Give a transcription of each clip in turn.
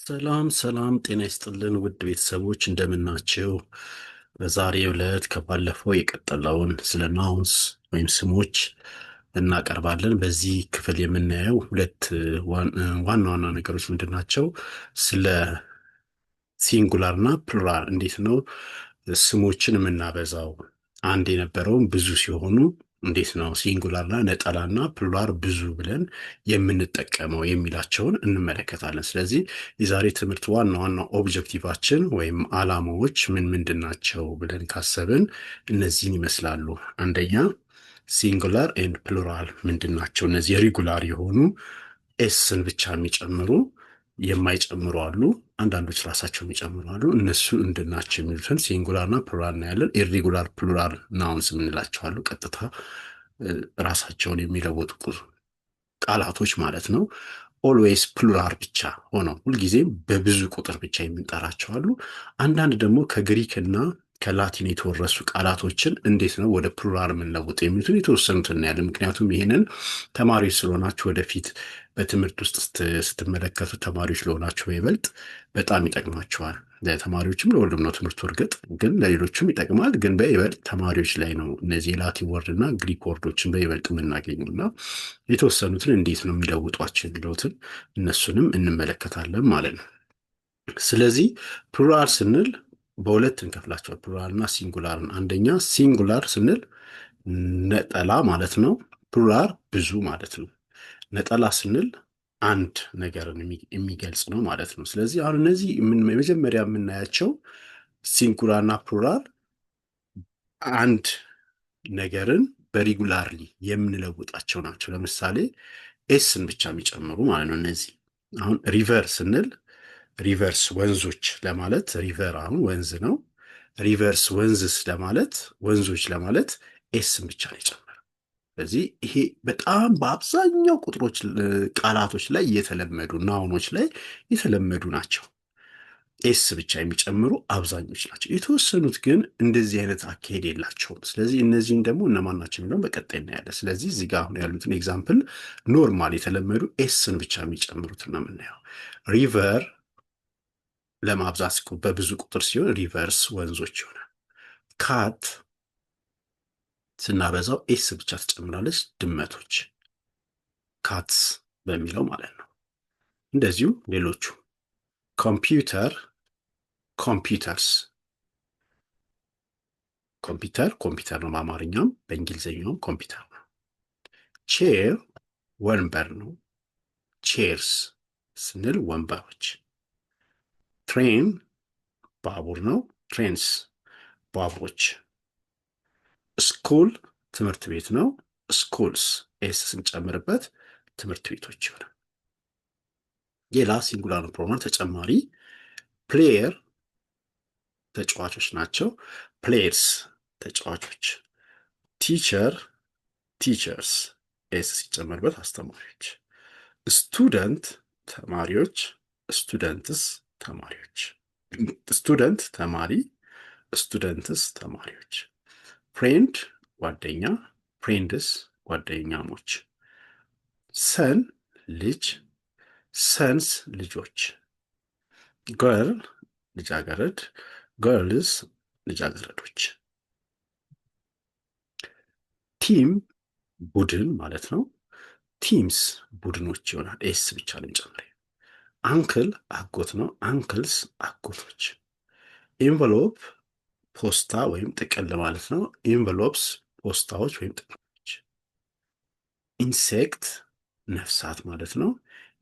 ሰላም ሰላም ጤና ይስጥልን ውድ ቤተሰቦች እንደምናችሁ። በዛሬው ዕለት ከባለፈው የቀጠለውን ስለ ናውንስ ወይም ስሞች እናቀርባለን። በዚህ ክፍል የምናየው ሁለት ዋና ዋና ነገሮች ምንድን ናቸው? ስለ ሲንጉላር እና ፕሉራል እንዴት ነው ስሞችን የምናበዛው፣ አንድ የነበረውን ብዙ ሲሆኑ እንዴት ነው ሲንጉላርና ነጠላና ፕሉራል ብዙ ብለን የምንጠቀመው የሚላቸውን እንመለከታለን። ስለዚህ የዛሬ ትምህርት ዋና ዋና ኦብጀክቲቫችን ወይም ዓላማዎች ምንድን ናቸው ብለን ካሰብን እነዚህን ይመስላሉ። አንደኛ ሲንጉላር ኤንድ ፕሉራል ምንድን ናቸው? እነዚህ ሪጉላር የሆኑ ኤስን ብቻ የሚጨምሩ የማይጨምሩ አሉ፣ አንዳንዶች ራሳቸው የሚጨምሩ አሉ። እነሱ እንድናቸው የሚሉትን ሲንጉላርና ፕሉራል እናያለን። ኢሬጉላር ፕሉራል ናውንስ የምንላቸው አሉ፣ ቀጥታ ራሳቸውን የሚለወጡ ቃላቶች ማለት ነው። ኦልዌይስ ፕሉራል ብቻ ሆነው ሁልጊዜም በብዙ ቁጥር ብቻ የምንጠራቸው አሉ። አንዳንድ ደግሞ ከግሪክ እና ከላቲን የተወረሱ ቃላቶችን እንዴት ነው ወደ ፕሉራል የምንለውጥ የሚሉትን የተወሰኑት እናያለን። ምክንያቱም ይህንን ተማሪዎች ስለሆናችሁ ወደፊት በትምህርት ውስጥ ስትመለከቱ ተማሪዎች ስለሆናችሁ በይበልጥ በጣም ይጠቅማቸዋል። ለተማሪዎችም ለሁሉም ነው ትምህርቱ፣ እርግጥ ግን ለሌሎችም ይጠቅማል። ግን በይበልጥ ተማሪዎች ላይ ነው እነዚህ የላቲን ወርድ እና ግሪክ ወርዶችን በይበልጥ የምናገኘው እና የተወሰኑትን እንዴት ነው የሚለውጧቸው የሚለውትን እነሱንም እንመለከታለን ማለት ነው። ስለዚህ ፕሉራል ስንል በሁለት እንከፍላቸዋል፣ ፕሉራል እና ሲንጉላርን። አንደኛ ሲንጉላር ስንል ነጠላ ማለት ነው። ፕሉራል ብዙ ማለት ነው። ነጠላ ስንል አንድ ነገርን የሚገልጽ ነው ማለት ነው። ስለዚህ አሁን እነዚህ መጀመሪያ የምናያቸው ሲንጉላር እና ፕሉራል አንድ ነገርን በሪጉላርሊ የምንለውጣቸው ናቸው። ለምሳሌ ኤስን ብቻ የሚጨምሩ ማለት ነው። እነዚህ አሁን ሪቨር ስንል ሪቨርስ ወንዞች ለማለት፣ ሪቨር አሁን ወንዝ ነው። ሪቨርስ ወንዝስ ለማለት ወንዞች ለማለት ኤስን ብቻ ነው የጨመረው። ስለዚህ ይሄ በጣም በአብዛኛው ቁጥሮች ቃላቶች ላይ የተለመዱ ናውኖች ላይ የተለመዱ ናቸው። ኤስ ብቻ የሚጨምሩ አብዛኞች ናቸው። የተወሰኑት ግን እንደዚህ አይነት አካሄድ የላቸውም። ስለዚህ እነዚህን ደግሞ እነማን ናቸው የሚለውን በቀጣይ እናያለን። ስለዚህ እዚህ ጋር አሁን ያሉትን ኤግዛምፕል ኖርማል የተለመዱ ኤስን ብቻ የሚጨምሩትን ነው የምናየው። ሪቨር ለማብዛት በብዙ ቁጥር ሲሆን ሪቨርስ ወንዞች ይሆናል። ካት ስናበዛው ኤስ ብቻ ትጨምራለች፣ ድመቶች ካትስ በሚለው ማለት ነው። እንደዚሁ ሌሎቹ ኮምፒውተር ኮምፒውተርስ፣ ኮምፒውተር ነው በአማርኛም በእንግሊዝኛውም ኮምፒውተር ነው። ቼር ወንበር ነው፣ ቼርስ ስንል ወንበሮች። ትሬን ባቡር ነው፣ ትሬንስ ባቡሮች። ስኩል ትምህርት ቤት ነው፣ ስኩልስ ኤስ ስንጨምርበት ትምህርት ቤቶች ይሆናል። ሌላ ሲንጉላር ፕሮናውን ተጨማሪ ፕሌየር ተጫዋቾች ናቸው፣ ፕሌየርስ ተጫዋቾች። ቲቸር ቲቸርስ ኤስ ሲጨመርበት አስተማሪዎች። ስቱደንት ተማሪዎች፣ ስቱደንትስ ተማሪዎች። ስቱደንት ተማሪ፣ ስቱደንትስ ተማሪዎች። ፍሬንድ ጓደኛ፣ ፍሬንድስ ጓደኛሞች። ሰን ልጅ፣ ሰንስ ልጆች። ገርል ልጃገረድ፣ ገርልስ ልጃገረዶች። ቲም ቡድን ማለት ነው፣ ቲምስ ቡድኖች ይሆናል። ኤስ ብቻ ልንጨምር። አንክል አጎት ነው፣ አንክልስ አጎቶች። ኤንቨሎፕ ፖስታ ወይም ጥቅል ማለት ነው፣ ኤንቨሎፕስ ፖስታዎች ወይም ጥቅሎች። ኢንሴክት ነፍሳት ማለት ነው፣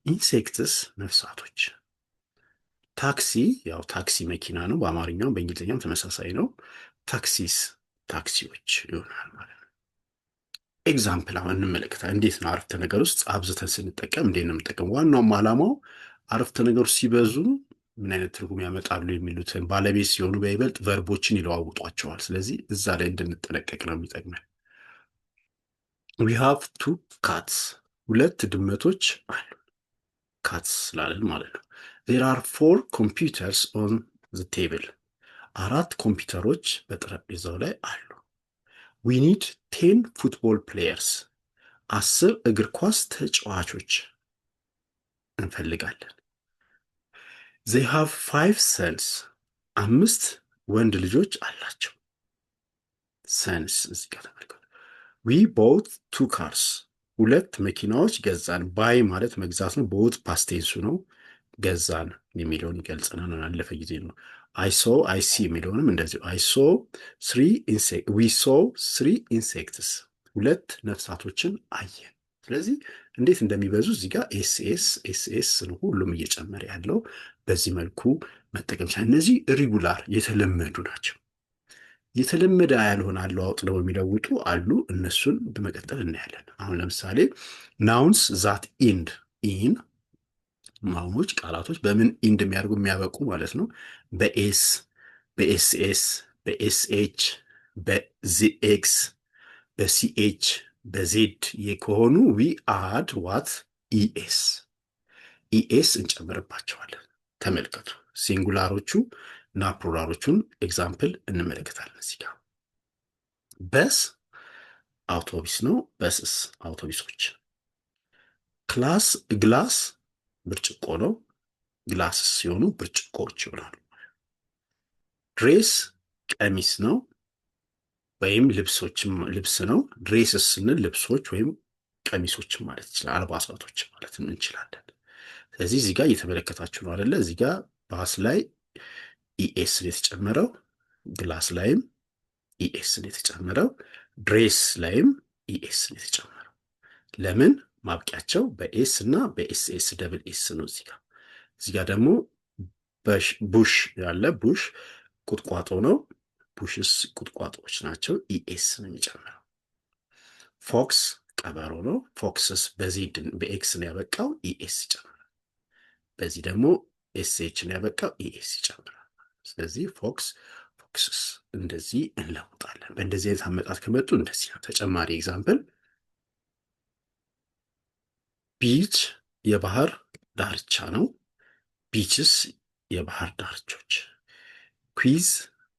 ኢንሴክትስ ነፍሳቶች። ታክሲ ያው ታክሲ መኪና ነው፣ በአማርኛውም በእንግሊዝኛም ተመሳሳይ ነው። ታክሲስ ታክሲዎች ይሆናል ማለት ነው። ኤግዛምፕል አሁን እንመለከታለን። እንዴት ነው አረፍተ ነገር ውስጥ አብዝተን ስንጠቀም እንዴት ነው የምንጠቀም? ዋናውም ዓላማው አረፍተ ነገሩ ሲበዙ ምን አይነት ትርጉም ያመጣሉ የሚሉትን፣ ባለቤት ሲሆኑ በይበልጥ ቨርቦችን ይለዋውጧቸዋል። ስለዚህ እዛ ላይ እንድንጠነቀቅ ነው የሚጠቅመን። we have two cats ሁለት ድመቶች አሉ፣ ካትስ ስላለን ማለት ነው። there are four computers on the table አራት ኮምፒውተሮች በጠረጴዛው ላይ አሉ። we need 10 football players 10 እግር ኳስ ተጫዋቾች እንፈልጋለን። they have 5 sons 5 ወንድ ልጆች አላቸው። ሰንስ እዚህ ጋር ተመልከቱ። we bought 2 cars 2 መኪናዎች ገዛን። ባይ ማለት መግዛት ነው። ቦት ፓስቴንሱ ነው። ገዛን የሚለውን ይገልጽናል። አለፈ ጊዜ ነው። አይ ሲ የሚለውንም እንደዚሁ we saw 3 insects 2 ነፍሳቶችን አየን። ስለዚህ እንዴት እንደሚበዙ እዚህ ጋር ኤስኤስ ነው ሁሉም እየጨመረ ያለው። በዚህ መልኩ መጠቀም ይችላል። እነዚህ ሪጉላር የተለመዱ ናቸው። የተለመደ ያልሆነ አለዋወጥ ነው የሚለውጡ አሉ። እነሱን በመቀጠል እናያለን። አሁን ለምሳሌ ናውንስ ዛት ኢንድ ኢን ናውኖች ቃላቶች በምን ኢንድ የሚያደርጉ የሚያበቁ ማለት ነው። በኤስ፣ በኤስኤስ፣ በኤስኤች፣ በዚኤክስ፣ በሲኤች፣ በዜድ ከሆኑ ዊ አድ ዋት ኢኤስ እንጨምርባቸዋለን። ተመልከቱ። ሲንጉላሮቹ እና ፕሉራሎቹን ኤግዛምፕል እንመለከታለን። እዚህ ጋር በስ አውቶቢስ ነው። በስስ አውቶቢሶች። ግላስ ብርጭቆ ነው። ግላስስ ሲሆኑ ብርጭቆዎች ይሆናሉ። ድሬስ ቀሚስ ነው ወይም ልብስ ነው። ድሬስስ ስንል ልብሶች ወይም ቀሚሶች ማለት ይችላል። አልባሳቶች ማለት እንችላለን። ስለዚህ እዚህ ጋር እየተመለከታችሁ ነው አይደለ? እዚህ ጋር ባስ ላይ ኢኤስ ነው የተጨመረው። ግላስ ላይም ኢኤስ ነው የተጨመረው። ድሬስ ላይም ኢኤስ ነው የተጨመረው። ለምን? ማብቂያቸው በኤስ እና በኤስኤስ ደብል ኤስ ነው። እዚህ ጋር ደግሞ ቡሽ ያለ ቡሽ ቁጥቋጦ ነው። ቡሽስ ቁጥቋጦዎች ናቸው። ኢኤስ ነው የሚጨምረው። ፎክስ ቀበሮ ነው። ፎክስስ በኤክስ ነው ያበቃው። ኢኤስ ይጨምራል። በዚህ ደግሞ ኤስኤች ነው ያበቃው። ኢኤስ ይጨምራል። ስለዚህ ፎክስስ እንደዚህ እንለውጣለን። በእንደዚህ አይነት አመጣት ከመጡ እንደዚህ ነው። ተጨማሪ ኤግዛምፕል ቢች የባህር ዳርቻ ነው። ቢችስ የባህር ዳርቾች። ኩዊዝ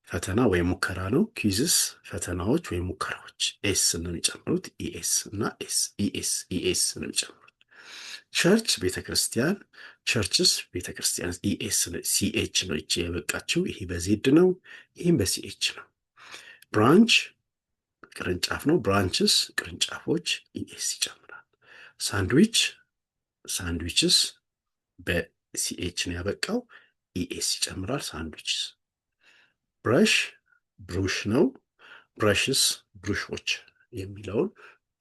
ፈተና ወይም ሙከራ ነው። ኩዊዝስ ፈተናዎች ወይም ሙከራዎች። ኤስ ነው የሚጨምሩት። ኢኤስ እና ኢኤስ ነው የሚጨምሩት። ቸርች ቤተክርስቲያን። ቸርችስ ቤተክርስቲያን። ኢኤስ ሲኤች ነው ይቺ የበቃችው። ይሄ በዜድ ነው። ይህም በሲኤች ነው። ብራንች ቅርንጫፍ ነው። ብራንችስ ቅርንጫፎች። ኢኤስ ይጨምራል። ሳንድዊችስ በሲኤች ነው ያበቃው። ኢኤስ ይጨምራል። ሳንድዊችስ። ብሩሽ ነው። ብረሽስ ብሩሾች የሚለውን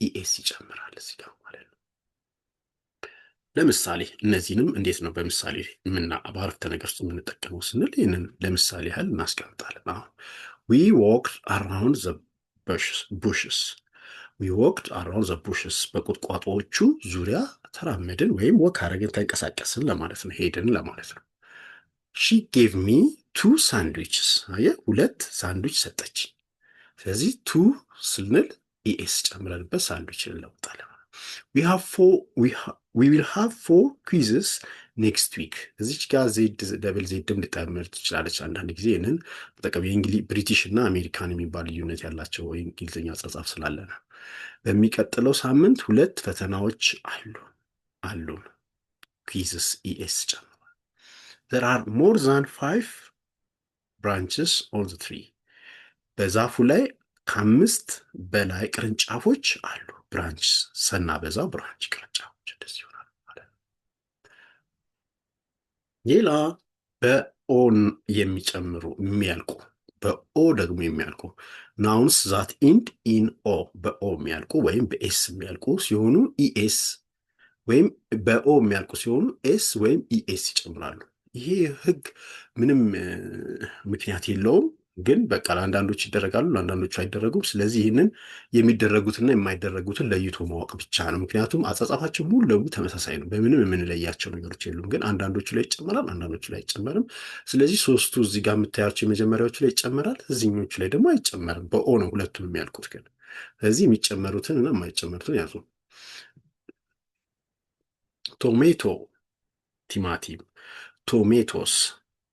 ኢኤስ ይጨምራል እዚህ ጋር ማለት ነው። ለምሳሌ እነዚህንም እንዴት ነው በምሳሌ በአረፍተ ነገር ውስጥ የምንጠቀመው ስንል ይህንን ለምሳሌ ያህል እናስቀምጣለን። አሁን we walked around the bushes በቁጥቋጦዎቹ ዙሪያ ተራመድን ወይም ወክ አረግን ተንቀሳቀስን ለማለት ነው። ሄድን ለማለት ነው። she gave me 2 sandwiches 2 ሳንድዊች ሰጠች። ስለዚህ 2 ስንል ኢኤስ ጨምረንበት ሳንድዊች እንለውጣለን። we will have 4 quizzes next week እዚች ጋር ደብል ዜድም ልጠመር ትችላለች። አንዳንድ ጊዜ ይህንን በጠቀም ብሪቲሽ እና አሜሪካን የሚባል ልዩነት ያላቸው ወይ እንግሊዝኛ አጻጻፍ ስላለ ነው። በሚቀጥለው ሳምንት 2 ፈተናዎች አሉን። quizzes ኢኤስ ጨምሯል። there are more than 5 branches on the tree በዛፉ ላይ ከ5 በላይ ቅርንጫፎች አሉ። ብራንች ስናበዛው ብራንች ቅርንጫፎች እንደዚህ ይሆናል ማለት ነው። ሌላ በኦን የሚያልቁ በኦ ደግሞ የሚያልቁ ናውንስ ዛት ኢንድ ኢን ኦ በኦ የሚያልቁ ወይም በኤስ የሚያልቁ ሲሆኑ ኢኤስ ወይም በኦ የሚያልቁ ሲሆኑ ኤስ ወይም ኢኤስ ይጨምራሉ። ይሄ ህግ ምንም ምክንያት የለውም፣ ግን በቃ ለአንዳንዶች ይደረጋሉ ለአንዳንዶቹ አይደረጉም። ስለዚህ ይህንን የሚደረጉትና የማይደረጉትን ለይቶ ማወቅ ብቻ ነው። ምክንያቱም አጻጻፋቸው ሙሉ ለሙሉ ተመሳሳይ ነው። በምንም የምንለያቸው ነገሮች የሉም። ግን አንዳንዶቹ ላይ ይጨመራል፣ አንዳንዶቹ ላይ አይጨመርም። ስለዚህ 3ቱ እዚህ ጋር የምታያቸው የመጀመሪያዎቹ ላይ ይጨመራል፣ እዚህኞቹ ላይ ደግሞ አይጨመርም። በኦ ነው ሁለቱም የሚያልቁት። ግን ስለዚህ የሚጨመሩትን እና የማይጨመሩትን ያዙ። ቶሜቶ ቲማቲም፣ ቶሜቶስ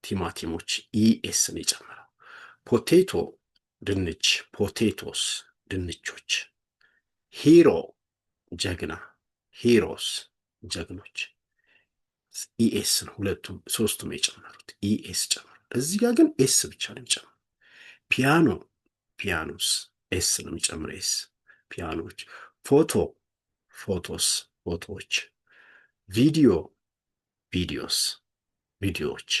ቲማቲሞች ኢኤስ ነው የጨመረው። ፖቴቶ ድንች፣ ፖቴቶስ ድንቾች። ሂሮ ጀግና፣ ሂሮስ ጀግኖች። ኢኤስ ነው ሁለቱም ሶስቱም የጨመሩት ኢኤስ ጨመሩ። እዚህ ጋር ግን ኤስ ብቻ ነው የሚጨምሩ። ፒያኖ ፒያኖስ ኤስ ነው የሚጨምረው ኤስ ፒያኖች። ፎቶ ፎቶስ ፎቶዎች። ቪዲዮ ቪዲዮስ ቪዲዮዎች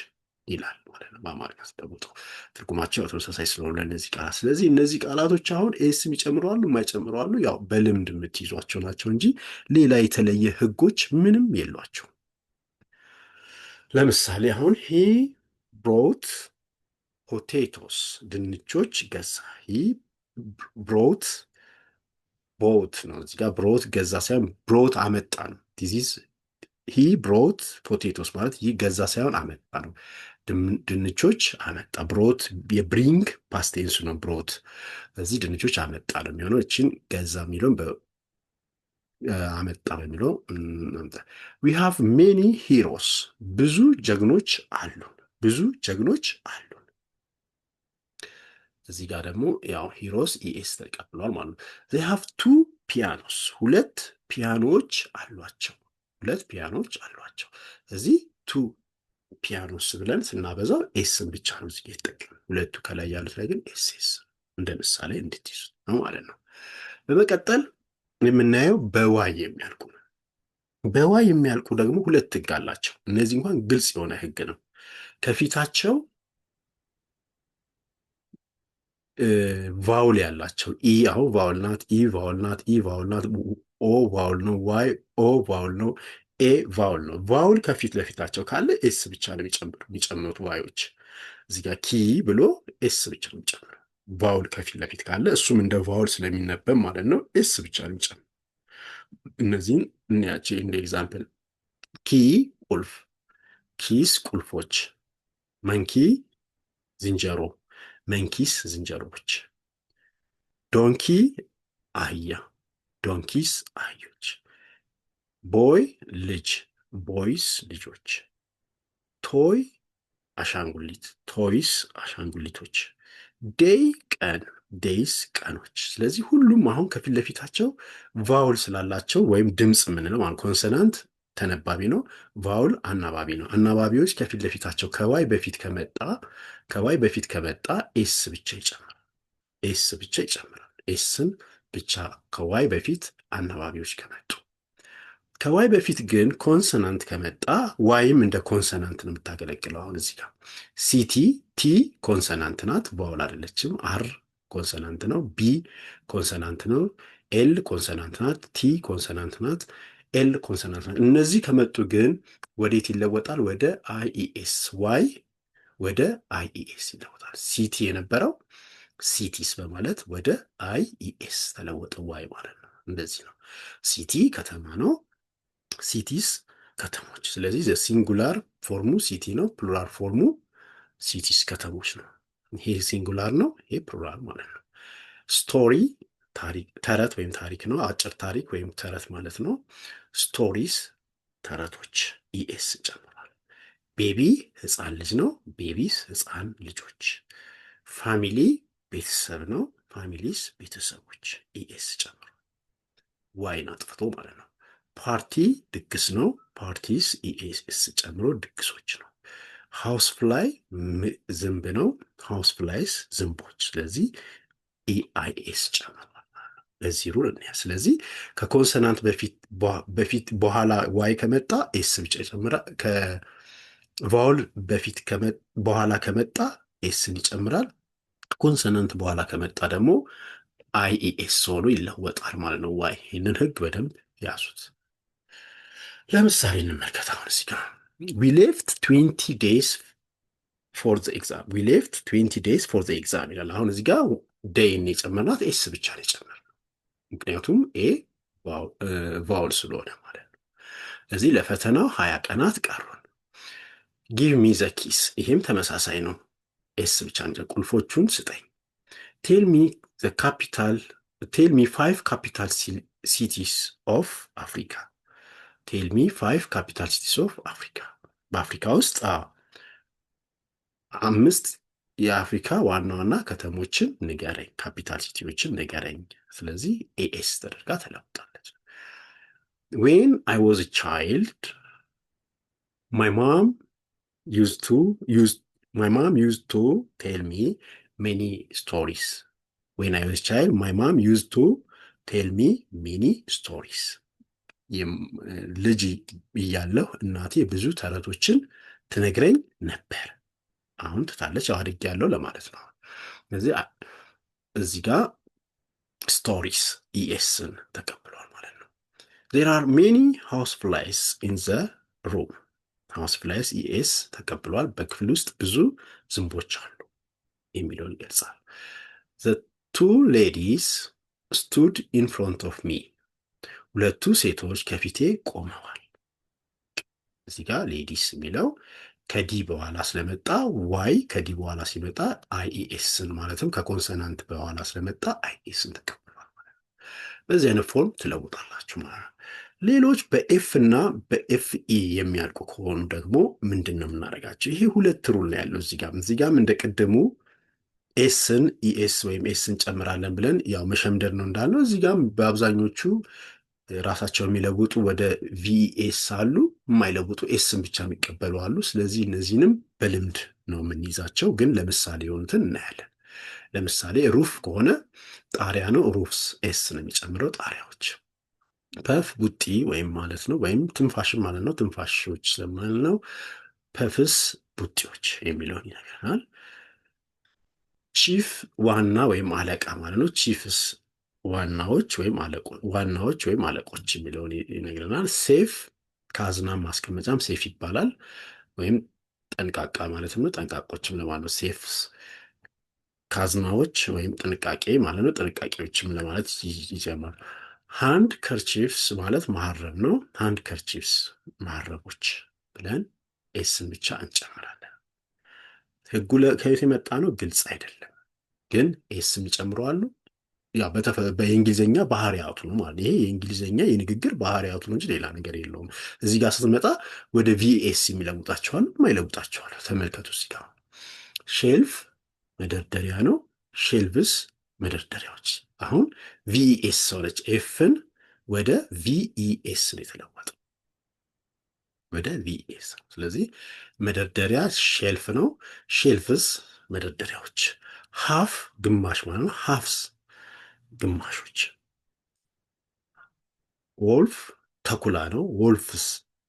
ይላል ማለት ነው። በአማርኛ ተጠብጦ ትርጉማቸው ተመሳሳይ ስለሆነ እነዚህ ቃላት። ስለዚህ እነዚህ ቃላቶች አሁን ኤስ የሚጨምሩ አሉ፣ የማይጨምሩ አሉ። ያው በልምድ የምትይዟቸው ናቸው እንጂ ሌላ የተለየ ህጎች ምንም የሏቸው። ለምሳሌ አሁን ሂ ብሮት ፖቴቶስ ድንቾች ገዛ። ሂ ብሮት ቦት ነው እዚህ ጋር ብሮት ገዛ ሳይሆን ብሮት አመጣ ነው። ዲዚዝ ሂ ብሮት ፖቴቶስ ማለት ይህ ገዛ ሳይሆን አመጣ ነው። ድንቾች አመጣ። ብሮት የብሪንግ ፓስቴንሱ ነው ብሮት። እዚህ ድንቾች አመጣ ነው የሚሆነው። እችን ገዛ የሚለውን አመጣ በሚለው ዊ ሃቭ ሜኒ ሂሮስ ብዙ ጀግኖች አሉን። ብዙ ጀግኖች አሉን። እዚህ ጋር ደግሞ ያው ሂሮስ ኢኤስ ተቀብሏል ማለት ነው። they have two pianos ሁለት ፒያኖዎች አሏቸው። ሁለት ፒያኖዎች አሏቸው። እዚህ ቱ ፒያኖስ ብለን ስናበዛው ኤስን ብቻ ነው እዚህ የተጠቀም። ሁለቱ ከላይ ያሉት ላይ ግን ኤስ እንደ ምሳሌ እንድትይዙ ነው ማለት ነው። በመቀጠል የምናየው በዋይ የሚያልቁ ነው። በዋይ የሚያልቁ ደግሞ ሁለት ህግ አላቸው። እነዚህ እንኳን ግልጽ የሆነ ህግ ነው። ከፊታቸው ቫውል ያላቸው ኢ አሁን ቫውል ናት፣ ኢ ቫውል ናት፣ ኢ ቫውል ናት፣ ኦ ቫውል ነው፣ ዋይ ኦ ቫውል ነው፣ ኤ ቫውል ነው። ቫውል ከፊት ለፊታቸው ካለ ኤስ ብቻ ነው የሚጨምሩት ዋዮች። እዚህ ጋር ኪ ብሎ ኤስ ብቻ ነው የሚጨምረው። ቫውል ከፊት ለፊት ካለ እሱም እንደ ቫውል ስለሚነበብ ማለት ነው ኤስ ብቻ ነው የሚጨምረው። እነዚህን እንያቸው እንደ ኤግዛምፕል። ኪ ቁልፍ፣ ኪስ ቁልፎች፣ መንኪ ዝንጀሮ፣ መንኪስ ዝንጀሮዎች፣ ዶንኪ አህያ፣ ዶንኪስ አህዮች፣ ቦይ ልጅ፣ ቦይስ ልጆች፣ ቶይ አሻንጉሊት፣ ቶይስ አሻንጉሊቶች፣ ዴይ ቀን፣ ዴይስ ቀኖች። ስለዚህ ሁሉም አሁን ከፊት ለፊታቸው ቫውል ስላላቸው ወይም ድምፅ የምንለው ኮንሶናንት ተነባቢ ነው፣ ቫውል አናባቢ ነው። አናባቢዎች ከፊት ለፊታቸው ከዋይ በፊት ከመጣ ኤስ ብቻ ይጨምራል። ኤስ ብቻ ይጨምራል። ኤስን ብቻ ከዋይ በፊት አናባቢዎች ከመጡ። ከዋይ በፊት ግን ኮንሶናንት ከመጣ ዋይም እንደ ኮንሶናንት ነው የምታገለግለው። አሁን እዚህ ጋር ሲቲ ቲ ኮንሶናንት ናት፣ ቫውል አይደለችም። አር ኮንሶናንት ነው፣ ቢ ኮንሶናንት ነው፣ ኤል ኮንሶናንት ናት፣ ቲ ኮንሶናንት ናት፣ ኤል ኮንሶናንት ናት። እነዚህ ከመጡ ግን ወዴት ይለወጣል? ወደ አይኢኤስ። ዋይ ወደ አይኢኤስ ይለወጣል። ሲቲ የነበረው ሲቲስ በማለት ወደ አይኢኤስ ተለወጠ ዋይ ማለት ነው። እንደዚህ ነው። ሲቲ ከተማ ነው፣ ሲቲስ ከተሞች። ስለዚህ ሲንጉላር ፎርሙ ሲቲ ነው፣ ፕሉራል ፎርሙ ሲቲስ ከተሞች ነው። ይሄ ሲንጉላር ነው፣ ይሄ ፕሉራል ማለት ነው። ስቶሪ ተረት ወይም ታሪክ ነው። አጭር ታሪክ ወይም ተረት ማለት ነው። ስቶሪስ ተረቶች ኢኤስ ጨምሯል። ቤቢ ህፃን ልጅ ነው፣ ቤቢስ ህፃን ልጆች። ፋሚሊ ቤተሰብ ነው፣ ፋሚሊስ ቤተሰቦች ኢኤስ ጨምሯል። ዋይን አጥፍቶ ማለት ነው። ፓርቲ ድግስ ነው፣ ፓርቲስ ኢኤስ ጨምሮ ድግሶች ነው። ሃውስ ፍላይ ዝንብ ነው፣ ሃውስ ፍላይስ ዝንቦች። ስለዚህ ኢአይኤስ ጨምሯል። በዚህ ሩል እንያ። ስለዚህ ከኮንሶናንት በፊት በኋላ ዋይ ከመጣ ኤስ ብቻ ይጨምራል። ከቫውል በፊት በኋላ ከመጣ ኤስን ይጨምራል። ኮንሶናንት በኋላ ከመጣ ደግሞ አይኢኤስ ሆኖ ይለወጣል ማለት ነው ዋይ። ይህንን ህግ በደንብ ያዙት። ለምሳሌ እንመልከት። አሁን እዚህ ጋር we left 20 days for the exam we left 20 days for the exam ይላል። አሁን እዚህ ጋር ዴይን የጨመርናት ኤስ ብቻ ነው የጨመርነው ምክንያቱም ኤ ቫውል ስለሆነ ማለት ነው። እዚህ ለፈተናው 20 ቀናት ቀሩን። ጊቭ ሚ ዘ ኪስ ይሄም ተመሳሳይ ነው። ኤስ ብቻ እንጂ ቁልፎቹን ስጠኝ። ቴል ሚ 5 ካፒታል ሲቲስ ኦፍ አፍሪካ። ቴል ሚ 5 ካፒታል ሲቲስ ኦፍ አፍሪካ። በአፍሪካ ውስጥ 5 የአፍሪካ ዋና ዋና ከተሞችን ንገረኝ፣ ካፒታል ሲቲዎችን ንገረኝ። ስለዚህ ኤኤስ ተደርጋ ተለውጣለች። ዌን አይ ዋዝ ቻይልድ My mom used to use my mom used to tell me many stories. When I was a child, my mom used to tell me many stories. ልጅ እያለሁ እናቴ ብዙ ተረቶችን ትነግረኝ ነበር። አሁን ትታለች፣ አድጌያለሁ ለማለት ነው። ስለዚህ እዚህ ጋር ስቶሪስ ኢኤስን ተቀብሏል ማለት ነው። there are many houseflies in the room. houseflies ኢኤስ ተቀብሏል። በክፍል ውስጥ ብዙ ዝንቦች አሉ የሚለውን ይገልጻል። the two ladies stood in front of me. ሁለቱ ሴቶች ከፊቴ ቆመዋል። እዚህ ጋር ሌዲስ የሚለው ከዲ በኋላ ስለመጣ ዋይ ከዲ በኋላ ሲመጣ አይኤስን ማለትም ከኮንሰናንት በኋላ ስለመጣ አይኤስን ተቀብሏል ማለት ነው። በዚህ አይነት ፎርም ትለውጣላችሁ ማለት ነው። ሌሎች በኤፍ እና በኤፍኢ የሚያልቁ ከሆኑ ደግሞ ምንድን ነው የምናደርጋቸው? ይሄ ሁለት ሩል ነው ያለው። እዚጋም እንደ ቅድሙ ኤስን ኢኤስ ወይም ኤስን ጨምራለን ብለን ያው መሸምደር ነው እንዳልነው፣ እዚጋም በአብዛኞቹ ራሳቸው የሚለውጡ ወደ ቪኤስ አሉ፣ የማይለውጡ ኤስን ብቻ የሚቀበሉ አሉ። ስለዚህ እነዚህንም በልምድ ነው የምንይዛቸው። ግን ለምሳሌ የሆኑትን እናያለን። ለምሳሌ ሩፍ ከሆነ ጣሪያ ነው፣ ሩፍስ ኤስ ነው የሚጨምረው፣ ጣሪያዎች። ፐፍ ቡጢ ወይም ማለት ነው፣ ወይም ትንፋሽም ማለት ነው፣ ትንፋሾች ስለማለት ነው። ፐፍስ ቡጢዎች የሚለውን ይነግረናል። ቺፍ ዋና ወይም አለቃ ማለት ነው። ቺፍስ ዋናዎች ወይም አለቆች የሚለውን ይነግረናል። ሴፍ ካዝና ማስቀመጫም ሴፍ ይባላል፣ ወይም ጠንቃቃ ማለት ነው። ጠንቃቆችም ለማለት ነው። ሴፍስ ካዝናዎች ወይም ጥንቃቄ ማለት ነው። ጥንቃቄዎችም ለማለት ይጀምራል። ሃንድ ከርቺፍስ ማለት መሀረብ ነው። ሃንድ ከርቺፍስ መሀረቦች ብለን ኤስን ብቻ እንጨምራለን። ህጉ ከየት የመጣ ነው ግልጽ አይደለም፣ ግን ኤስም ይጨምረዋሉ። ያ በእንግሊዝኛ ባህሪያቱ ነው ማለት። ይሄ የእንግሊዝኛ የንግግር ባህሪያቱ ነው እንጂ ሌላ ነገር የለውም። እዚህ ጋር ስትመጣ ወደ ቪኤስ የሚለውጣቸዋል፣ የማይለውጣቸዋል። ተመልከቱ። እዚህ ጋር ሼልፍ መደርደሪያ ነው። ሼልቭስ መደርደሪያዎች። አሁን ቪኤስ ሆነች፣ ኤፍን ወደ ቪኢኤስ ነው የተለወጠው፣ ወደ ቪኤስ። ስለዚህ መደርደሪያ ሼልፍ ነው። ሼልፍስ መደርደሪያዎች። ሃፍ ግማሽ ማለት ነው። ሃፍስ ግማሾች። ወልፍ ተኩላ ነው። ወልፍስ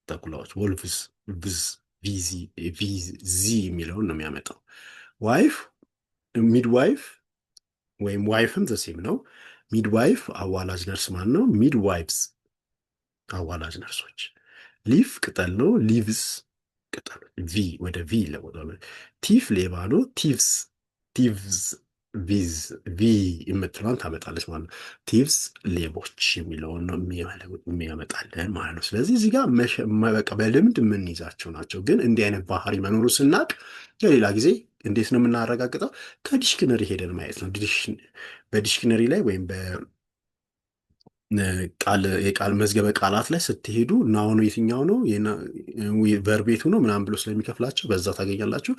ተኩላዎች። ወልፍስ ቪዚ የሚለውን ነው የሚያመጣው። ዋይፍ ሚድዋይፍ ወይም ዋይፍም ዘሴም ነው። ሚድዋይፍ አዋላጅ ነርስ ማለት ነው። ሚድዋይፍስ አዋላጅ ነርሶች። ሊፍ ቅጠል ነው። ሊቭስ ቅጠል ቪ ወደ ቪ ለወጣ። ቲፍ ሌባ ነው። ቲቭስ ቪ የምትለዋን ታመጣለች ማለት ነው። ቲቭስ ሌቦች የሚለውን ነው የሚያመጣልን ማለት ነው። ስለዚህ እዚህ ጋር በቃ በልምድ የምንይዛቸው ናቸው። ግን እንዲህ አይነት ባህሪ መኖሩ ስናቅ የሌላ ጊዜ እንዴት ነው የምናረጋግጠው? ከዲሽክነሪ ሄደን ማየት ነው። በዲሽክነሪ ላይ ወይም የቃል መዝገበ ቃላት ላይ ስትሄዱ ናውኑ የትኛው ነው ቨርቤቱ ነው ምናምን ብሎ ስለሚከፍላቸው በዛ ታገኛላችሁ።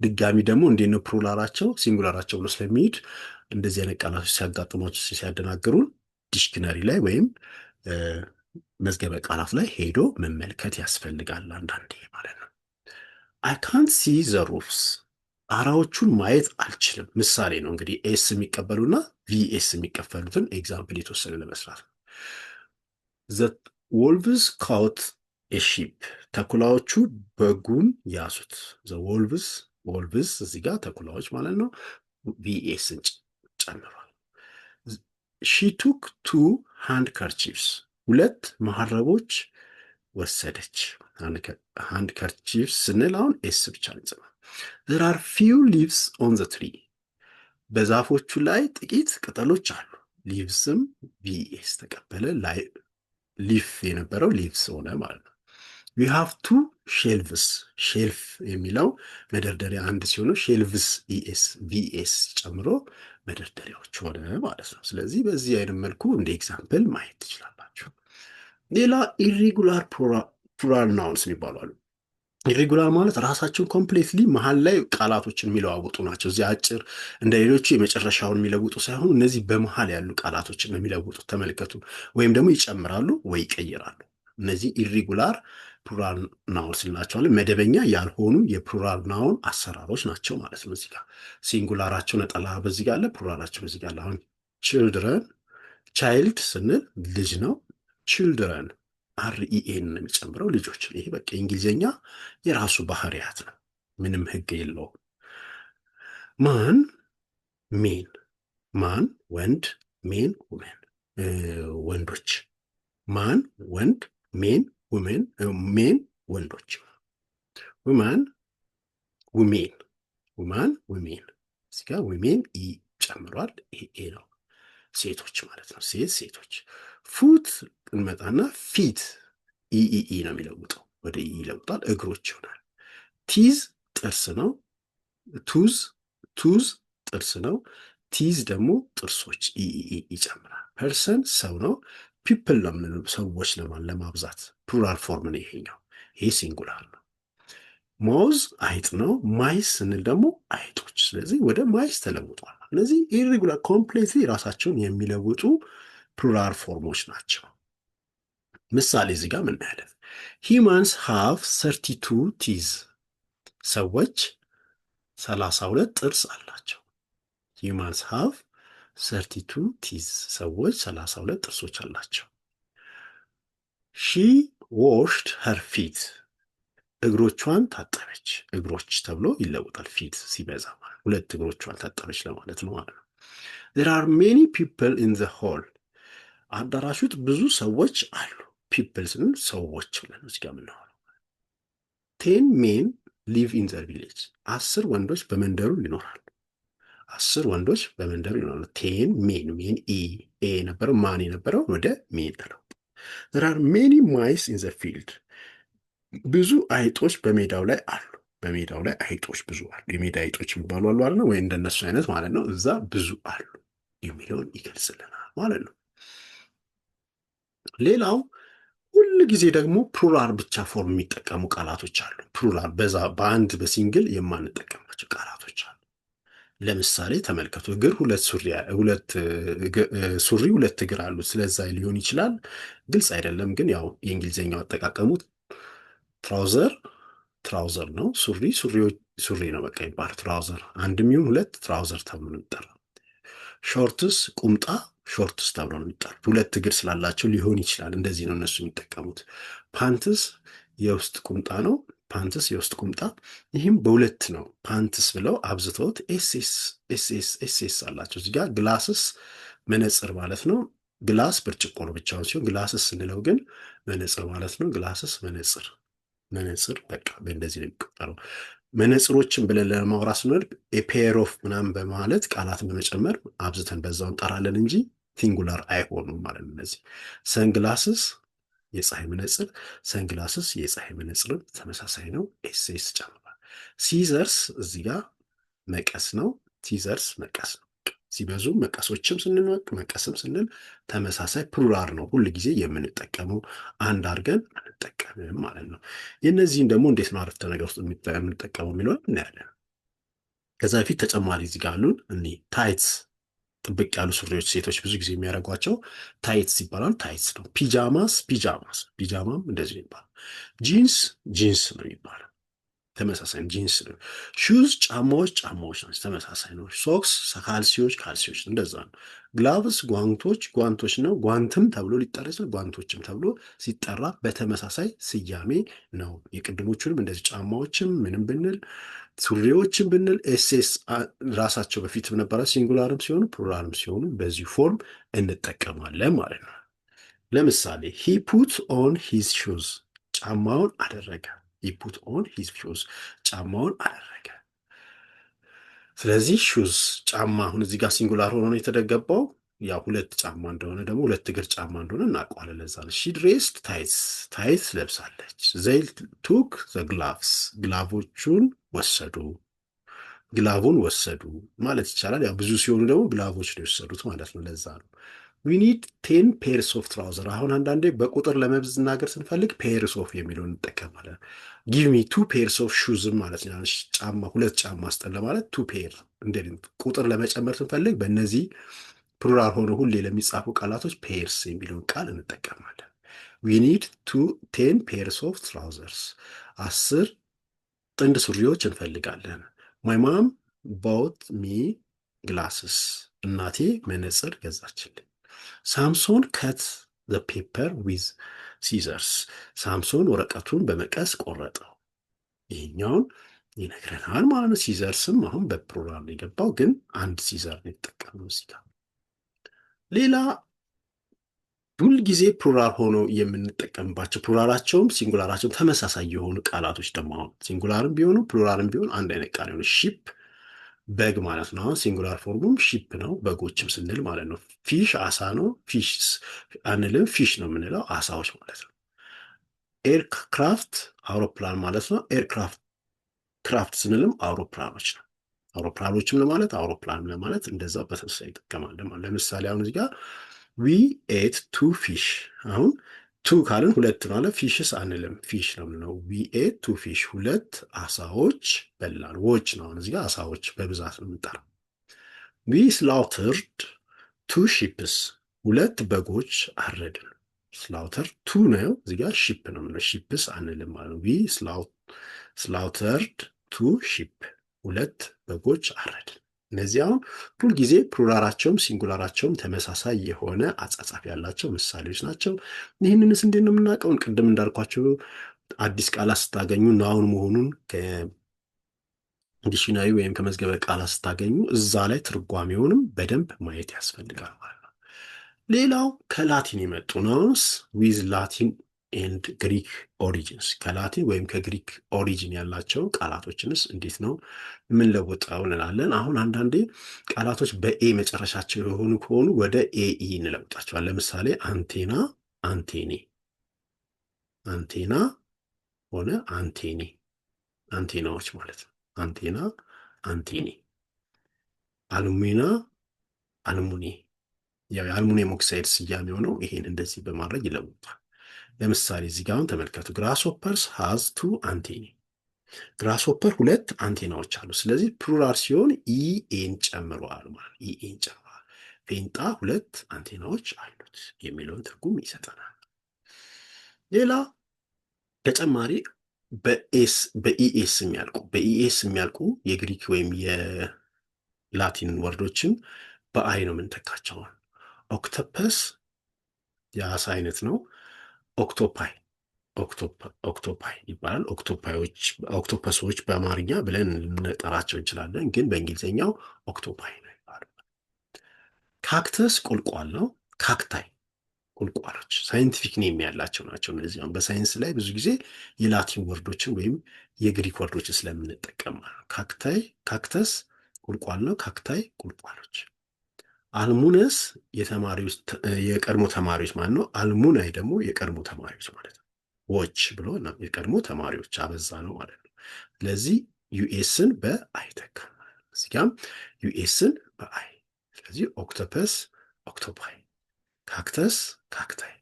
ድጋሚ ደግሞ እንዴት ነው ፕሉራላቸው ሲንጉላራቸው ብሎ ስለሚሄድ እንደዚህ አይነት ቃላቶች ሲያጋጥሟቸው ሲያደናግሩን ዲክሽነሪ ላይ ወይም መዝገበ ቃላት ላይ ሄዶ መመልከት ያስፈልጋል አንዳንዴ ማለት ነው። አይ ካንት ሲ ዘ ሩፍስ፣ ጣራዎቹን ማየት አልችልም። ምሳሌ ነው እንግዲህ ኤስ የሚቀበሉና ቪኤስ የሚቀበሉትን ኤግዛምፕል የተወሰነ ለመስራት ነው። ዘ ወልቭስ ካውት ኤ ሺፕ፣ ተኩላዎቹ በጉን ያዙት። ዘ ወልቭስ እዚህ ጋር ተኩላዎች ማለት ነው። ቪኤስን ጨምሯል። ሺ ቱክ ቱ ሃንድ ከርቺፍስ፣ ሁለት መሀረቦች ወሰደች። ሃንድ ከርቺፍስ ስንል አሁን ኤስ ብቻ ንጽማ። there are few leaves on the tree፣ በዛፎቹ ላይ ጥቂት ቅጠሎች አሉ። ሊቭስም ቪኤስ ተቀበለ። ሊፍ የነበረው ሊቭስ ሆነ ማለት ነው። we have two shelves፣ ሼልፍ የሚለው መደርደሪያ አንድ ሲሆኑ ሼልቭስ ኢኤስ ቪኤስ ጨምሮ መደርደሪያዎች ሆነ ማለት ነው። ስለዚህ በዚህ አይነት መልኩ እንደ ኤግዛምፕል ማየት ትችላላችሁ። ሌላ ኢሬጉላር ፕሉራል ናውንስ የሚባሉ አሉ። ኢሬጉላር ማለት ራሳቸውን ኮምፕሌትሊ መሀል ላይ ቃላቶችን የሚለዋውጡ ናቸው። እዚህ አጭር እንደ ሌሎቹ የመጨረሻውን የሚለውጡ ሳይሆን እነዚህ በመሀል ያሉ ቃላቶችን ነው የሚለውጡት። ተመልከቱ። ወይም ደግሞ ይጨምራሉ ወይ ይቀይራሉ። እነዚህ ኢሪጉላር ፕሉራል ናውን ስንላቸዋለን። መደበኛ ያልሆኑ የፕሉራል ናውን አሰራሮች ናቸው ማለት ነው። እዚህ ጋር ሲንጉላራቸው ነጠላ በዚህ ጋር አለ፣ ፕሉራላቸው በዚህ ጋር አለ። አሁን ችልድረን ቻይልድ ስንል ልጅ ነው። ችልድረን አርኢኤን ነው የሚጨምረው ልጆች። ይሄ በቃ የእንግሊዝኛ የራሱ ባህሪያት ነው፣ ምንም ህግ የለውም። ማን ሜን፣ ማን ወንድ፣ ሜን ውሜን ወንዶች። ማን ወንድ፣ ሜን ውሜን፣ ሜን ወንዶች። ውማን ውሜን፣ ውማን ውሜን። እዚህ ጋር ውሜን ኢ ጨምሯል። ይሄ ነው ሴቶች ማለት ነው። ሴት ሴቶች። ፉት እንመጣና ፊት ኢኢኢ ነው የሚለውጠው፣ ወደ ኢ ይለውጣል፣ እግሮች ይሆናል። ቲዝ ጥርስ ነው። ቱዝ ቱዝ ጥርስ ነው። ቲዝ ደግሞ ጥርሶች ኢኢኢ ይጨምራል። ፐርሰን ሰው ነው። ፒፕል ነው የምንለው ሰዎች ለማብዛት ፕሉራል ፎርም ነው ይሄኛው። ይሄ ሲንጉላር ነው። ማውዝ አይጥ ነው። ማይስ ስንል ደግሞ አይጦች። ስለዚህ ወደ ማይስ ተለውጧል። እነዚህ ኢሬጉላር ኮምፕሌትሊ ራሳቸውን የሚለውጡ ፕሉራል ፎርሞች ናቸው። ምሳሌ እዚህ ጋር ምናያለን። ሂማንስ ሃቭ 32 ቲዝ። ሰዎች 32 ጥርስ አላቸው። ሂማንስ ሃቭ 32 ቲዝ። ሰዎች 32 ጥርሶች አላቸው። ሺ ዎሽድ ሄር ፊት። እግሮቿን ታጠበች። እግሮች ተብሎ ይለወጣል ፊት ሲበዛ ማለት ሁለት እግሮቿን ታጠበች ለማለት ነው ማለት ነው። there are many people in the hall። አዳራሽ ውስጥ ብዙ ሰዎች አሉ። ፒፕል ስንል ሰዎች ብለን እዚህ ጋር የምናወራው። 10 men live in the village። 10 ወንዶች በመንደሩ ይኖራሉ። 10 ወንዶች በመንደሩ ይኖራሉ። 10 men ሜን ኤ የነበረው ማን የነበረው ወደ ሜን ተለው። there are many mice in the field። ብዙ አይጦች በሜዳው ላይ አሉ። በሜዳው ላይ አይጦች ብዙ አሉ። የሜዳ አይጦች የሚባሉ አሉ አይደል? ወይ እንደነሱ አይነት ማለት ነው። እዛ ብዙ አሉ የሚለውን ይገልጽልናል ማለት ነው። ሌላው ሁል ጊዜ ደግሞ ፕሉራል ብቻ ፎርም የሚጠቀሙ ቃላቶች አሉ። ፕሉራል በዛ በአንድ በሲንግል የማንጠቀማቸው ቃላቶች አሉ። ለምሳሌ ተመልከቱ። እግር ሱሪ ሁለት እግር አሉት። ስለዛ ሊሆን ይችላል፣ ግልጽ አይደለም። ግን ያው የእንግሊዝኛው አጠቃቀሙ ትራውዘር ትራውዘር ነው። ሱሪ ነው በቃ ይባል። ትራውዘር አንድም ይሁን ሁለት ትራውዘር ተብሎ ነው የሚጠራው። ሾርትስ ቁምጣ ሾርትስ ተብሎ ነው የሚጠሩት። ሁለት እግር ስላላቸው ሊሆን ይችላል። እንደዚህ ነው እነሱ የሚጠቀሙት። ፓንትስ የውስጥ ቁምጣ ነው። ፓንትስ የውስጥ ቁምጣ። ይህም በሁለት ነው ፓንትስ ብለው አብዝተውት ኤስኤስ አላቸው። እዚህ ጋር ግላስስ መነጽር ማለት ነው። ግላስ ብርጭቆ ነው ብቻውን ሲሆን ግላስስ ስንለው ግን መነጽር ማለት ነው። ግላስስ መነጽር በቃ በእንደዚህ ነው የሚቆጠረው። መነጽሮችን ብለን ለማውራት ስንወድ ኤፔር ኦፍ ምናምን በማለት ቃላትን በመጨመር አብዝተን በዛው እንጠራለን እንጂ ሲንጉላር አይሆኑም ማለት ነው። እነዚህ ሰንግላስስ የፀሐይ መነጽር፣ ሰንግላስስ የፀሐይ መነጽር ተመሳሳይ ነው። ኤስኤስ ጨምሯል። ሲዘርስ እዚህ ጋር መቀስ ነው። ሲዘርስ መቀስ ነው። ሲበዙ መቀሶችም ስንል መቀስም ስንል ተመሳሳይ ፕሉራል ነው። ሁል ጊዜ የምንጠቀመው አንድ አድርገን አንጠቀምም ማለት ነው። የእነዚህን ደግሞ እንዴት ነው አረፍተ ነገር ውስጥ የምንጠቀመው የሚለውን እናያለን። ከዛ በፊት ተጨማሪ እዚህ ጋር አሉን እኒህ ታይትስ፣ ጥብቅ ያሉ ሱሪዎች ሴቶች ብዙ ጊዜ የሚያደርጓቸው ታይትስ ይባላል። ታይትስ ነው። ፒጃማም እንደዚህ ነው ይባላል። ጂንስ ነው ይባላል። ተመሳሳይ ጂንስ ነው። ሹዝ ጫማዎች ናቸው። ተመሳሳይ ነው። ሶክስ ካልሲዎች እንደዛ ነው። ግላቭስ ጓንቶች ነው። ጓንትም ተብሎ ሊጠራ ይችላል። ጓንቶችም ተብሎ ሲጠራ በተመሳሳይ ስያሜ ነው። የቅድሞቹንም እንደዚህ ጫማዎችም ምንም ብንል ሱሪዎችም ብንል ኤስኤስ ራሳቸው በፊት ነበረ ሲንጉላርም ሲሆኑ ፕሉራልም ሲሆኑ በዚህ ፎርም እንጠቀማለን ማለት ነው። ለምሳሌ ሂ ፑት ኦን ሂዝ ሹዝ ጫማውን አደረገ። ፑት ኦን ሂዝ ሹዝ ጫማውን አደረገ። ስለዚህ ሹዝ ጫማ አሁን እዚህ ጋር ሲንጉላር ሆኖ ነው የተደገባው። ያ ሁለት ጫማ እንደሆነ ደግሞ ሁለት እግር ጫማ እንደሆነ እናውቀዋለን። ለዛ ነው ሺ ድሬስድ ታይትስ ለብሳለች። ዘይ ቱክ ዘ ግላቭስ ግላቮቹን ግላቡን ወሰዱ ማለት ይቻላል። ያ ብዙ ሲሆኑ ደግሞ ግላቮች ነው የወሰዱት ማለት ነው። ለዛ ነው ዊ ኒድ 10 ፔርስ ኦፍ ትራውዘር። አሁን አንዳንዴ በቁጥር ለመናገር ስንፈልግ ፔርስ ኦፍ የሚለውን እንጠቀማለን። ጊቭ ሚ 2 ፔርስ ኦፍ ሹዝም ማለት ነው። ጫማ ሁለት ጫማ ስጠን ለማለት 2 ፔር። ቁጥር ለመጨመር ስንፈልግ በእነዚህ ፕሉራል ሆኖ ሁሌ ለሚጻፉ ቃላቶች ፔርስ የሚለውን ቃል እንጠቀማለን። ዊ ኒድ 10 ፔርስ ኦፍ ትራውዘርስ 10 ጥንድ ሱሪዎች እንፈልጋለን። ማይ ማም ባውት ሚ ግላስስ እናቴ መነጽር ገዛችልኝ። ሳምሶን ከት ዘ ፔፐር ዊዝ ሲዘርስ ሳምሶን ወረቀቱን በመቀስ ቆረጠው። ይሄኛውን ይነግረናል ማለት ነው። ሲዘርስም አሁን በፕሉራል ነው የገባው፣ ግን አንድ ሲዘር ነው የተጠቀምነው እዚህ ጋር። ሌላ ሁል ጊዜ ፕሉራል ሆኖ የምንጠቀምባቸው ፕሉራላቸውም ሲንጉላራቸውም ተመሳሳይ የሆኑ ቃላቶች ደግሞ አሁን ሲንጉላርም ቢሆኑ ፕሉራልም ቢሆን አንድ አይነት ቃል የሆነ ሺፕ በግ ማለት ነው። አሁን ሲንጉላር ፎርሙም ሺፕ ነው፣ በጎችም ስንል ማለት ነው። ፊሽ አሳ ነው፣ ፊሽ አንልም፣ ፊሽ ነው የምንለው አሳዎች ማለት ነው። ኤርክራፍት አውሮፕላን ማለት ነው። ኤርክራፍት ክራፍት ስንልም አውሮፕላኖች ነው። አውሮፕላኖችም ለማለት አውሮፕላን ለማለት እንደዛው በተመሳሳይ ይጠቀማል። ለምሳሌ አሁን እዚህ ጋር ዊ ኤት ቱ ፊሽ። አሁን ቱ ካልን ሁለት ነው አለ። ፊሽስ አንልም፣ ፊሽ ነው የምንለው። ዊ ኤት ቱ ፊሽ ሁለት አሳዎች በላን። ዎች ነው አሁን እዚህ ጋር አሳዎች በብዛት ነው የምንጠራው። ዊ ስላውተርድ ቱ ሺፕስ ሁለት በጎች አረድን። ስላውተር ቱ ነው እዚህ ጋር ሺፕ ነው የምንለው፣ ሺፕስ አንልም ማለት ነው። ዊ ስላውተርድ ቱ ሺፕ ሁለት በጎች አረድን። እነዚህ አሁን ሁልጊዜ ፕሉራላቸውም ሲንጉላራቸውም ተመሳሳይ የሆነ አጻጻፍ ያላቸው ምሳሌዎች ናቸው። ይህንንስ እንዴት ነው የምናውቀው? ቅድም እንዳልኳቸው አዲስ ቃላት ስታገኙ ናውን መሆኑን ከዲክሽናሪ ወይም ከመዝገበ ቃላት ስታገኙ እዛ ላይ ትርጓሜውንም በደንብ ማየት ያስፈልጋል ማለት ነው። ሌላው ከላቲን የመጡ ናውንስ ዊዝ ላቲን ኤንድ ግሪክ ኦሪጂንስ ከላቲን ወይም ከግሪክ ኦሪጂን ያላቸው ቃላቶችንስ እንዴት ነው የምንለውጠው እንላለን። አሁን አንዳንዴ ቃላቶች በኤ መጨረሻቸው የሆኑ ከሆኑ ወደ ኤኢ እንለውጣቸዋል። ለምሳሌ አንቴና፣ አንቴኒ፣ አንቴና ሆነ አንቴኒ፣ አንቴናዎች ማለት ነው። አንቴና፣ አንቴኒ፣ አልሙና፣ አልሙኒ። ያው የአልሙኒየም ኦክሳይድ ስያሜ የሆነው ይሄን እንደዚህ በማድረግ ይለውጣል። ለምሳሌ እዚህ ጋር ተመልከቱ። ግራስሆፐርስ ሃዝ ቱ አንቴኒ። ግራስሆፐር ሁለት አንቴናዎች አሉ። ስለዚህ ፕሉራል ሲሆን ኢኤን ጨምረዋል ማለት ኢኤን ጨምረዋል። ፌንጣ ሁለት አንቴናዎች አሉት የሚለውን ትርጉም ይሰጠናል። ሌላ ተጨማሪ በኢኤስ የሚያልቁ የግሪክ ወይም የላቲን ወርዶችን በአይ ነው የምንተካቸው። ኦክቶፐስ የአሳ አይነት ነው። ኦክቶፓይ ይባላል። ኦክቶፐሶች በአማርኛ ብለን ልንጠራቸው እንችላለን፣ ግን በእንግሊዝኛው ኦክቶፓይ ነው ይባላል። ካክተስ ቁልቋል ነው። ካክታይ ቁልቋሎች ሳይንቲፊክ ኔም ያላቸው ናቸው። እነዚህ በሳይንስ ላይ ብዙ ጊዜ የላቲን ወርዶችን ወይም የግሪክ ወርዶችን ስለምንጠቀም ካክተስ ቁልቋል ነው። ካክታይ ቁልቋሎች። አልሙነስ የቀድሞ ተማሪዎች ማለት ነው። አልሙናይ ደግሞ የቀድሞ ተማሪዎች ማለት ነው። ዎች ብሎ የቀድሞ ተማሪዎች አበዛ ነው ማለት ነው። ስለዚህ ዩኤስን በአይ ተካ። እዚህ ጋም ዩኤስን በአይ። ስለዚህ ኦክቶፐስ ኦክቶፓይ፣ ካክተስ ካክታይ፣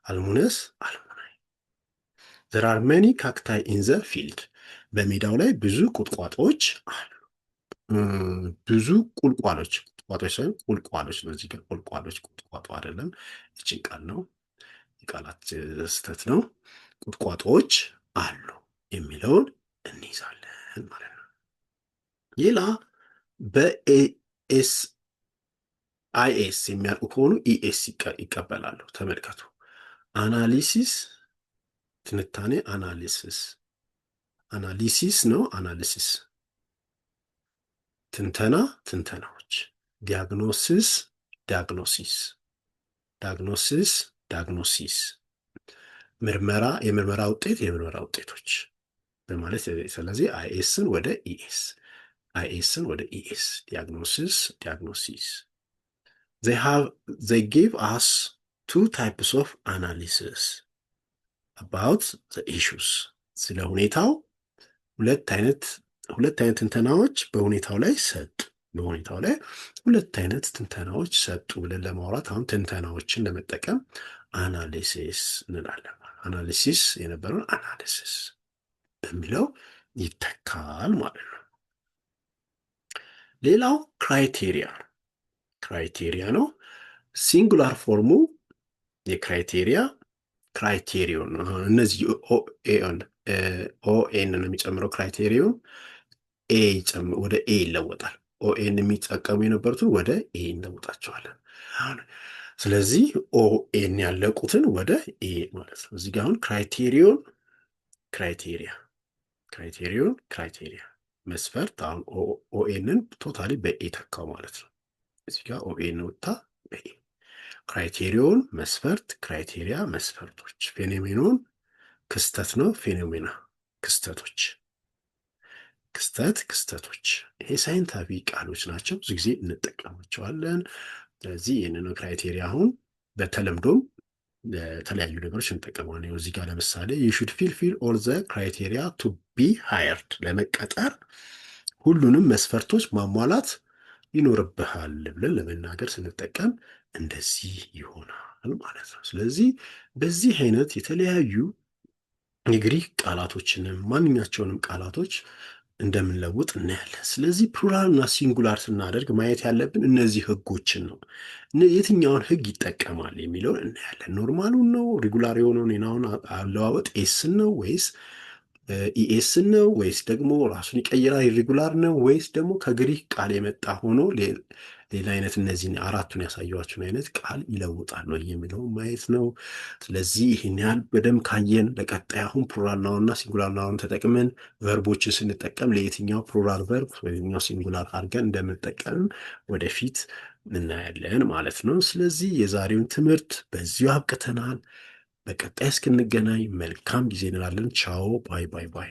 አልሙነስ አልሙናይ። there are many cacti in the field በሜዳው ላይ ብዙ ቁጥቋጦዎች አሉ። ብዙ ቁልቋሎች ሳይሆን ቁልቋሎች ነው። እዚህ ጋር ቁልቋሎች ቁጥቋጦ አይደለም። ይችን ቃል ነው የቃላት ስህተት ነው። ቁጥቋጦዎች አሉ የሚለውን እንይዛለን ማለት ነው። ሌላ በኤስ አይኤስ የሚያልቁ ከሆኑ ኢኤስ ይቀበላሉ። ተመልከቱ። አናሊሲስ ትንታኔ፣ አናሊሲስ ነው። አናሊሲስ ትንተና፣ ትንተናዎች። ዲያግኖሲስ፣ ዳግኖሲስ። ምርመራ፣ የምርመራ ውጤት፣ የምርመራ ውጤቶች በማለት ስለዚህ አይኤስን ወደ ኢኤስ፣ ዲያግኖሲስ። they gave us two types of analysis about the issues ስለ ሁኔታው ሁለት አይነት ትንተናዎች በሁኔታው ላይ ሰጡ። ሁለት አይነት ትንተናዎች ሰጡ ብለን ለማውራት አሁን ትንተናዎችን ለመጠቀም አናሊሲስ እንላለን። አናሊሲስ የነበረውን አናሊሲስ በሚለው ይተካል ማለት ነው። ሌላው ክራይቴሪያ ነው። ሲንጉላር ፎርሙ የክራይቴሪያ ክራይቴሪዮን ነው። እነዚህ ኦኤን ነው የሚጨምረው ክራይቴሪዮን ወደ ኤ ይለወጣል። ኦኤን የሚጠቀሙ የነበሩትን ወደ ኤ እንለውጣቸዋለን። ስለዚህ ኦኤን ያለቁትን ወደ ኤ ማለት ነው። እዚህ ጋ አሁን ክራይቴሪያ መስፈርት። አሁን ኦኤንን ቶታሊ በኤ ተካው ማለት ነው። እዚህ ጋ ኦኤን ወጣ በኤ። ክራይቴሪዮን መስፈርት፣ ክራይቴሪያ መስፈርቶች፣ ፌኖሜኖን ክስተት ነው። ፌኖሜና ክስተቶች፣ ክስተቶች። ይሄ ሳይንሳዊ ቃሎች ናቸው፣ ብዙ ጊዜ እንጠቀማቸዋለን። ስለዚህ ይህንን ክራይቴሪያ አሁን በተለምዶም ለተለያዩ ነገሮች እንጠቀማለን። እዚህ ጋር ለምሳሌ you should fulfill all the criteria to be hired፣ ለመቀጠር ሁሉንም መስፈርቶች ማሟላት ይኖርብሃል ብለን ለመናገር ስንጠቀም እንደዚህ ይሆናል ማለት ነው። ስለዚህ በዚህ አይነት የተለያዩ የግሪክ ቃላቶችንም ማንኛቸውንም ቃላቶች እንደምንለውጥ እናያለን። ስለዚህ ፕሉራል እና ሲንጉላር ስናደርግ ማየት ያለብን እነዚህ ህጎችን ነው። የትኛውን ህግ ይጠቀማል የሚለውን እናያለን። ኖርማሉን ነው፣ ሪጉላር የሆነውን የናውን አለዋወጥ ኤስን ነው ወይስ ኢኤስን ነው ወይስ ደግሞ ራሱን ይቀይራል ኢሬጉላር ነው ወይስ ደግሞ ከግሪክ ቃል የመጣ ሆኖ ሌላ አይነት እነዚህን አራቱን ያሳየኋችሁን አይነት ቃል ይለውጣል ነው የሚለው ማየት ነው። ስለዚህ ይህን ያህል በደንብ ካየን ለቀጣይ አሁን ፕሉራል ናውንና ሲንጉላር ናውን ተጠቅመን ቨርቦችን ስንጠቀም ለየትኛው ፕሉራል ቨርብ ወይኛው ሲንጉላር አድርገን እንደምንጠቀም ወደፊት እናያለን ማለት ነው። ስለዚህ የዛሬውን ትምህርት በዚሁ አብቅተናል። በቀጣይ እስክንገናኝ መልካም ጊዜ እንላለን። ቻው ባይ ባይ ባይ።